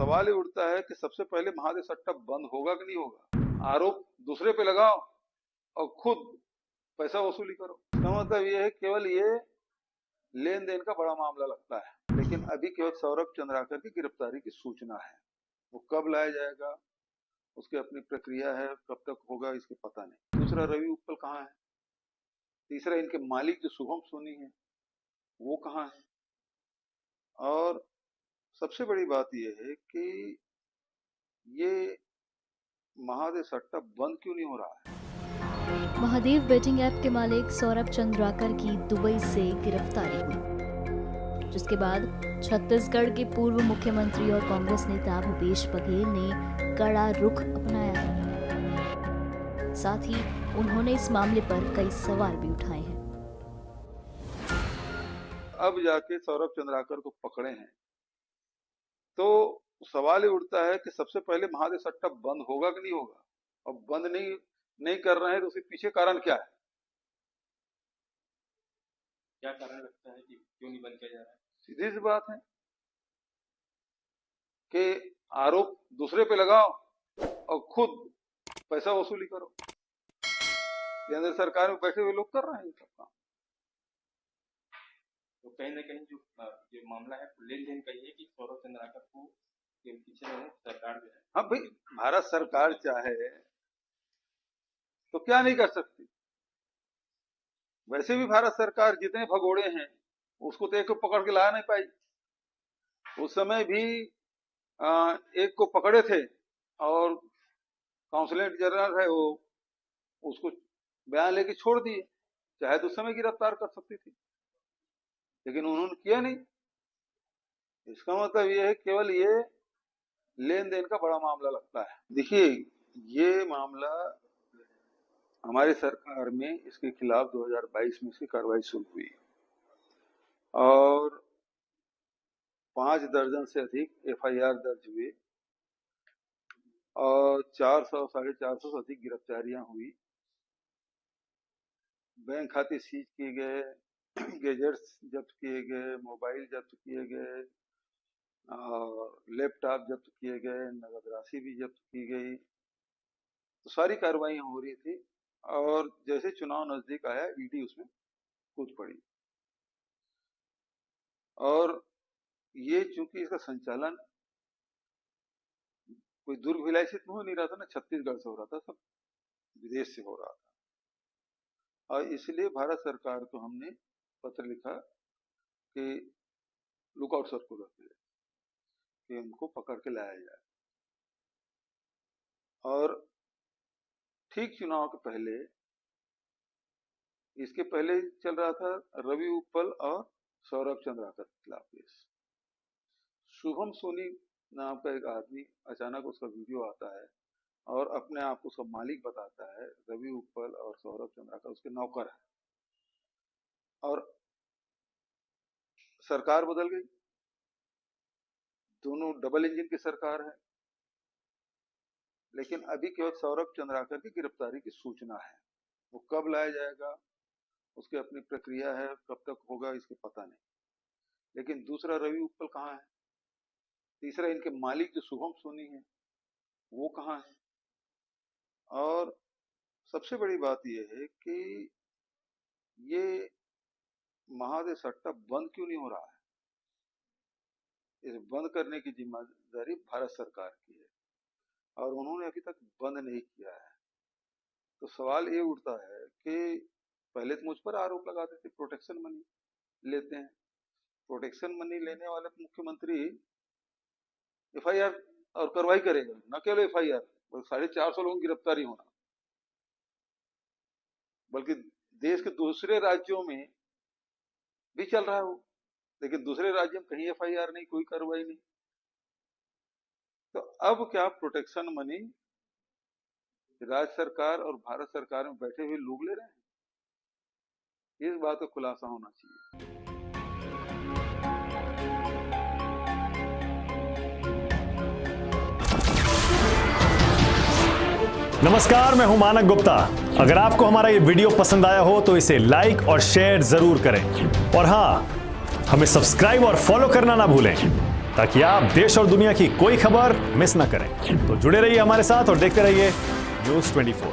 सवाल ये उठता है कि सबसे पहले महादेव सट्टा बंद होगा कि नहीं होगा। आरोप दूसरे पे लगाओ और खुद पैसा वसूली करो। इसका मतलब ये है केवल ये लेन देन का बड़ा मामला लगता है, लेकिन अभी केवल सौरभ चंद्राकर की गिरफ्तारी की सूचना है। वो कब लाया जाएगा उसकी अपनी प्रक्रिया है, कब तक होगा इसके पता नहीं। दूसरा, रवि उपल कहाँ है। तीसरा, इनके मालिक जो शुभम सोनी है वो कहाँ है। और सबसे बड़ी बात यह है कि ये महादेव सट्टा बंद क्यों नहीं हो रहा है। महादेव बेटिंग ऐप के मालिक सौरभ चंद्राकर की दुबई से गिरफ्तारी हुई, जिसके बाद छत्तीसगढ़ के पूर्व मुख्यमंत्री और कांग्रेस नेता भूपेश बघेल ने कड़ा रुख अपनाया है। साथ ही उन्होंने इस मामले पर कई सवाल भी उठाए हैं। अब जाके सौरभ चंद्राकर को पकड़े हैं तो सवाल ये उठता है कि सबसे पहले महादेव सट्टा बंद होगा कि नहीं होगा। और बंद नहीं कर रहे हैं तो उसके पीछे कारण क्या है। क्या कारण लगता है कि क्यों नहीं बंद किया जा रहा है। सीधी सी बात है कि आरोप दूसरे पे लगाओ और खुद पैसा वसूली करो। केंद्र सरकार में बैठे हुए लोग कर रहे हैं ये सब काम। तो कहीं ना कहीं जो मामला है लेन देन का ये कि सौरभ चंद्राकर को के पीछे सरकार जो है। हाँ भाई, भारत सरकार चाहे तो क्या नहीं कर सकती। वैसे भी भारत सरकार जितने भगोड़े हैं उसको तो एक को पकड़ के ला नहीं पाई। उस समय भी एक को पकड़े थे और काउंसिलेट जनरल है वो उसको बयान लेके छोड़ दिए। चाहे तो उस समय गिरफ्तार कर सकती थी, लेकिन उन्होंने किया नहीं। इसका मतलब ये है केवल ये लेन देन का बड़ा मामला लगता है। देखिए, ये मामला हमारी सरकार में इसके खिलाफ 2022 में इसकी कार्रवाई शुरू हुई और 5 दर्जन से अधिक एफआईआर दर्ज हुए और 400 साढ़े 400 से अधिक गिरफ्तारियां हुई। बैंक खाते सीज किए गए, गैजेट्स जब्त किए गए, मोबाइल जब्त किए गए, लैपटॉप जब्त किए गए, नगद राशि भी जब्त की गई। तो सारी कार्रवाइयां हो रही थी और जैसे चुनाव नजदीक आया ईडी उसमें कूद पड़ी। और ये चूंकि इसका संचालन कोई दुर्ग भिलाई से हो नहीं रहा था ना, छत्तीसगढ़ से हो रहा था, सब विदेश से हो रहा था। और इसलिए भारत सरकार को हमने पत्र लिखा कि लुकआउट सर्कुलर दे कि उनको पकड़ के लाया जाए। और ठीक चुनाव के पहले, इसके पहले चल रहा था रवि उपल और सौरभ चंद्राकर के खिलाफ केस। शुभम सोनी नाम का एक आदमी अचानक उसका वीडियो आता है और अपने आप को उसका मालिक बताता है। रवि उपल और सौरभ चंद्राकर उसके नौकर है और सरकार बदल गई। दोनों डबल इंजन की सरकार है, लेकिन अभी केवल सौरभ चंद्राकर की गिरफ्तारी की सूचना है। वो कब लाया जाएगा उसकी अपनी प्रक्रिया है, कब तक होगा इसके पता नहीं। लेकिन दूसरा, रवि उपल कहाँ है। तीसरा, इनके मालिक जो शुभम सोनी है वो कहाँ है। और सबसे बड़ी बात यह है कि ये महादेव सट्टा बंद क्यों नहीं हो रहा है। इस बंद करने की जिम्मेदारी भारत सरकार की है और उन्होंने अभी तक बंद नहीं किया है। तो सवाल ये उठता है कि पहले तो मुझ पर आरोप लगाते थे प्रोटेक्शन मनी लेते हैं। प्रोटेक्शन मनी लेने वाले मुख्यमंत्री एफआईआर और कार्रवाई करेगा, न केवल एफआईआर, 450 लोगों की गिरफ्तारी होना, बल्कि देश के दूसरे राज्यों में भी चल रहा है वो। लेकिन दूसरे राज्य में कहीं एफआईआर नहीं, कोई कार्रवाई नहीं। तो अब क्या प्रोटेक्शन मनी राज्य सरकार और भारत सरकार में बैठे हुए लोग ले रहे हैं। इस बात का खुलासा होना चाहिए। नमस्कार, मैं हूं मानक गुप्ता। अगर आपको हमारा ये वीडियो पसंद आया हो तो इसे लाइक और शेयर जरूर करें और हां, हमें सब्सक्राइब और फॉलो करना ना भूलें। ताकि आप देश और दुनिया की कोई खबर मिस ना करें। तो जुड़े रहिए हमारे साथ और देखते रहिए News 24।